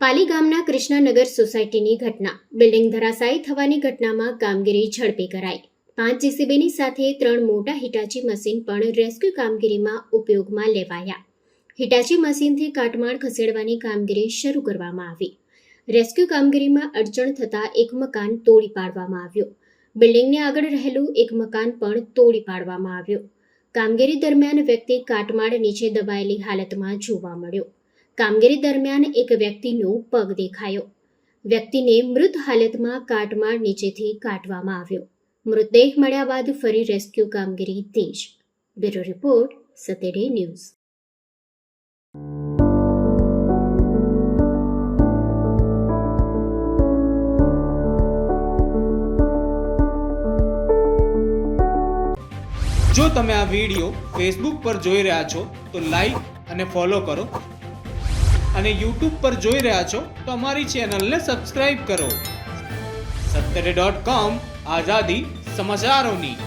પાલી ગામના કૃષ્ણનગર સોસાયટીની ઘટના. બિલ્ડિંગ ધરાશાયી થવાની ઘટનામાં કામગીરી ઝડપી કરાઈ. 5 જેસીબીની સાથે 3 મોટા હિટાચી મશીન પણ રેસ્ક્યુ કામગીરીમાં ઉપયોગમાં લેવાયા. હિટાચી મશીનથી કાટમાળ ખસેડવાની કામગીરી શરૂ કરવામાં આવી. રેસ્ક્યુ કામગીરીમાં અડચણ થતાં એક મકાન તોડી પાડવામાં આવ્યું. બિલ્ડિંગની આગળ રહેલું એક મકાન પણ તોડી પાડવામાં આવ્યું. કામગીરી દરમિયાન વ્યક્તિ કાટમાળ નીચે દબાયેલી હાલતમાં જોવા મળ્યો. કામગીરી દરમિયાન એક વ્યક્તિનો પગ દેખાયો. વ્યક્તિને મૃત હાલતમાં કાટમાળ નીચેથી કાઢવામાં આવ્યો. મૃતદેહ મળ્યા બાદ ફરી રેસ્ક્યુ કામગીરી તેજ. Bureau report, સત્યડે news. જો તમે આ વિડીયો ફેસબુક પર જોઈ રહ્યા છો તો લાઈક અને ફોલો કરો, અને યુટ્યુબ પર જોઈ રહ્યા છો તો અમારી ચેનલને સબસ્ક્રાઇબ કરો. સત્તરે.com, આઝાદી સમાચારોની.